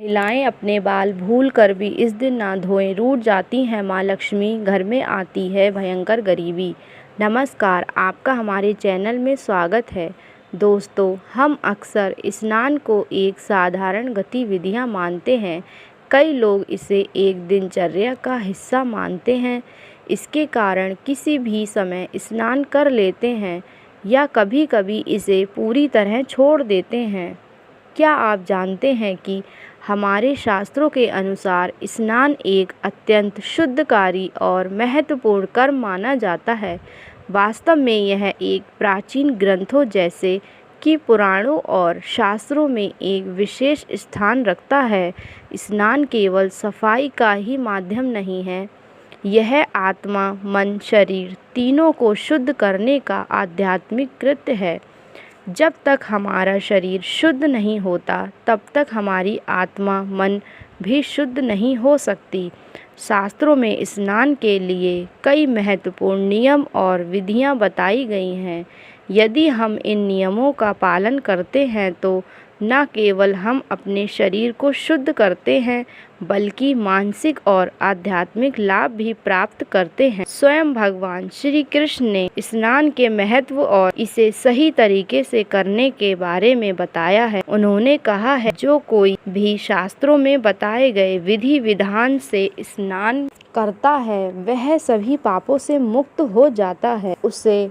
महिलाएं अपने बाल भूल कर भी इस दिन ना धोएं, रूठ जाती हैं माँ लक्ष्मी, घर में आती है भयंकर गरीबी। नमस्कार, आपका हमारे चैनल में स्वागत है। दोस्तों, हम अक्सर स्नान को एक साधारण गतिविधियाँ मानते हैं। कई लोग इसे एक दिनचर्या का हिस्सा मानते हैं। इसके कारण किसी भी समय स्नान कर लेते हैं या कभी-कभी इसे पूरी तरह छोड़ देते हैं। क्या आप जानते हैं कि हमारे शास्त्रों के अनुसार स्नान एक अत्यंत शुद्धकारी और महत्वपूर्ण कर्म माना जाता है। वास्तव में यह एक प्राचीन ग्रंथों जैसे कि पुराणों और शास्त्रों में एक विशेष स्थान रखता है। स्नान केवल सफाई का ही माध्यम नहीं है, यह आत्मा, मन, शरीर तीनों को शुद्ध करने का आध्यात्मिक कृत्य है। जब तक हमारा शरीर शुद्ध नहीं होता, तब तक हमारी आत्मा, मन भी शुद्ध नहीं हो सकती। शास्त्रों में स्नान के लिए कई महत्वपूर्ण नियम और विधियां बताई गई हैं। यदि हम इन नियमों का पालन करते हैं तो न केवल हम अपने शरीर को शुद्ध करते हैं, बल्कि मानसिक और आध्यात्मिक लाभ भी प्राप्त करते हैं। स्वयं भगवान श्री कृष्ण ने स्नान के महत्व और इसे सही तरीके से करने के बारे में बताया है। उन्होंने कहा है, जो कोई भी शास्त्रों में बताए गए विधि विधान से स्नान करता है, वह सभी पापों से मुक्त हो जाता है। उसे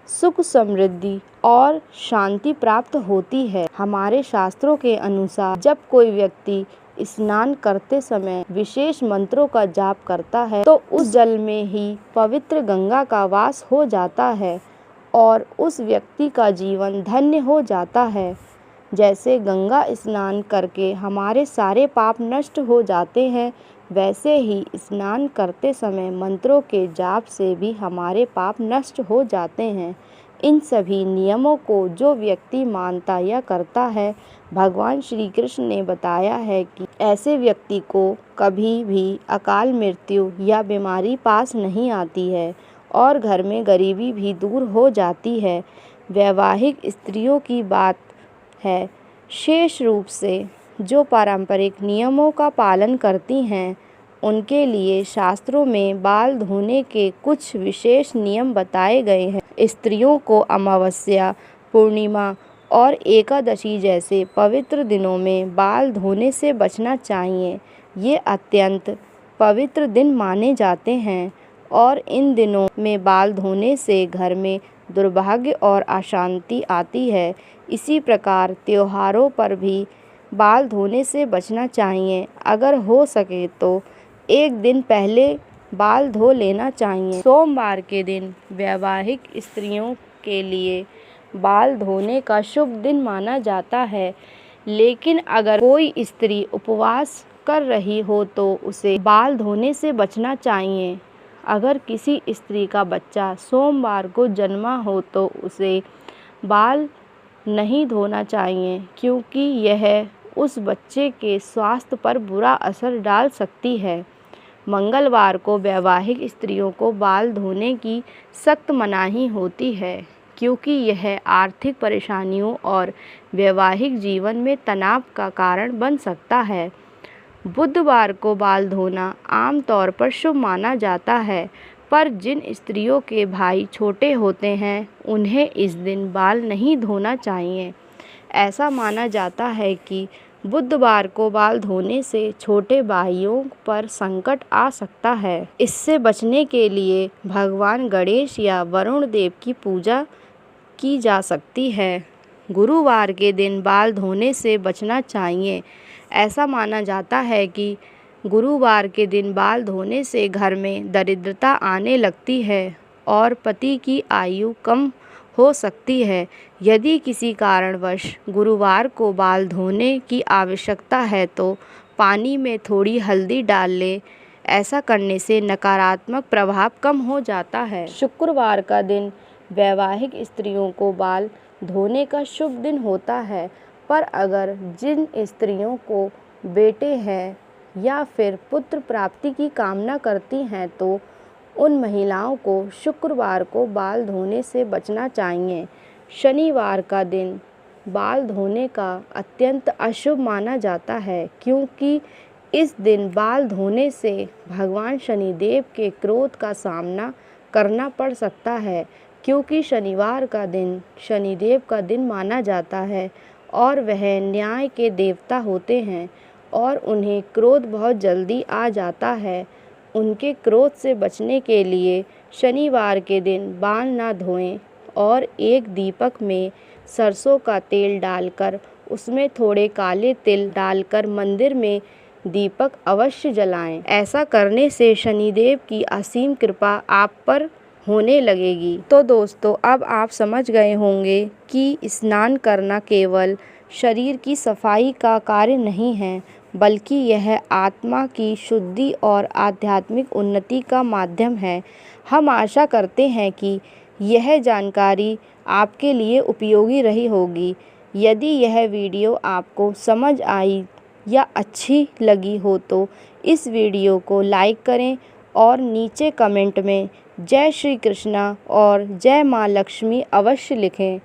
सुख, समृद्धि और शांति प्राप्त होती है। हमारे शास्त्रों के अनुसार जब कोई व्यक्ति स्नान करते समय विशेष मंत्रों का जाप करता है तो उस जल में ही पवित्र गंगा का वास हो जाता है और उस व्यक्ति का जीवन धन्य हो जाता है। जैसे गंगा स्नान करके हमारे सारे पाप नष्ट हो जाते हैं, वैसे ही स्नान करते समय मंत्रों के जाप से भी हमारे पाप नष्ट हो जाते हैं। इन सभी नियमों को जो व्यक्ति मानता या करता है, भगवान श्री कृष्ण ने बताया है कि ऐसे व्यक्ति को कभी भी अकाल मृत्यु या बीमारी पास नहीं आती है और घर में गरीबी भी दूर हो जाती है। वैवाहिक स्त्रियों की बात है, शेष रूप से जो पारंपरिक नियमों का पालन करती हैं, उनके लिए शास्त्रों में बाल धोने के कुछ विशेष नियम बताए गए हैं। स्त्रियों को अमावस्या, पूर्णिमा और एकादशी जैसे पवित्र दिनों में बाल धोने से बचना चाहिए। ये अत्यंत पवित्र दिन माने जाते हैं और इन दिनों में बाल धोने से घर में दुर्भाग्य और अशांति आती है। इसी प्रकार त्योहारों पर भी बाल धोने से बचना चाहिए। अगर हो सके तो एक दिन पहले बाल धो लेना चाहिए। सोमवार के दिन वैवाहिक स्त्रियों के लिए बाल धोने का शुभ दिन माना जाता है, लेकिन अगर कोई स्त्री उपवास कर रही हो तो उसे बाल धोने से बचना चाहिए। अगर किसी स्त्री का बच्चा सोमवार को जन्मा हो तो उसे बाल नहीं धोना चाहिए, क्योंकि यह उस बच्चे के स्वास्थ्य पर बुरा असर डाल सकती है। मंगलवार को वैवाहिक स्त्रियों को बाल धोने की सख्त मनाही होती है, क्योंकि यह आर्थिक परेशानियों और वैवाहिक जीवन में तनाव का कारण बन सकता है। बुधवार को बाल धोना आमतौर पर शुभ माना जाता है, पर जिन स्त्रियों के भाई छोटे होते हैं, उन्हें इस दिन बाल नहीं धोना चाहिए। ऐसा माना जाता है कि बुधवार को बाल धोने से छोटे भाइयों पर संकट आ सकता है। इससे बचने के लिए भगवान गणेश या वरुण देव की पूजा की जा सकती है। गुरुवार के दिन बाल धोने से बचना चाहिए। ऐसा माना जाता है कि गुरुवार के दिन बाल धोने से घर में दरिद्रता आने लगती है और पति की आयु कम हो सकती है। यदि किसी कारणवश गुरुवार को बाल धोने की आवश्यकता है तो पानी में थोड़ी हल्दी डाल ले। ऐसा करने से नकारात्मक प्रभाव कम हो जाता है। शुक्रवार का दिन वैवाहिक स्त्रियों को बाल धोने का शुभ दिन होता है, पर अगर जिन स्त्रियों को बेटे हैं या फिर पुत्र प्राप्ति की कामना करती हैं तो उन महिलाओं को शुक्रवार को बाल धोने से बचना चाहिए। शनिवार का दिन बाल धोने का अत्यंत अशुभ माना जाता है, क्योंकि इस दिन बाल धोने से भगवान शनिदेव के क्रोध का सामना करना पड़ सकता है, क्योंकि शनिवार का दिन शनिदेव का दिन माना जाता है और वह न्याय के देवता होते हैं और उन्हें क्रोध बहुत जल्दी आ जाता है। उनके क्रोध से बचने के लिए शनिवार के दिन बाल ना धोएं और एक दीपक में सरसों का तेल डालकर उसमें थोड़े काले तिल डालकर मंदिर में दीपक अवश्य जलाएं। ऐसा करने से शनिदेव की असीम कृपा आप पर होने लगेगी। तो दोस्तों, अब आप समझ गए होंगे कि स्नान करना केवल शरीर की सफाई का कार्य नहीं है, बल्कि यह आत्मा की शुद्धि और आध्यात्मिक उन्नति का माध्यम है। हम आशा करते हैं कि यह जानकारी आपके लिए उपयोगी रही होगी। यदि यह वीडियो आपको समझ आई या अच्छी लगी हो तो इस वीडियो को लाइक करें और नीचे कमेंट में जय श्री कृष्णा और जय माँ लक्ष्मी अवश्य लिखें।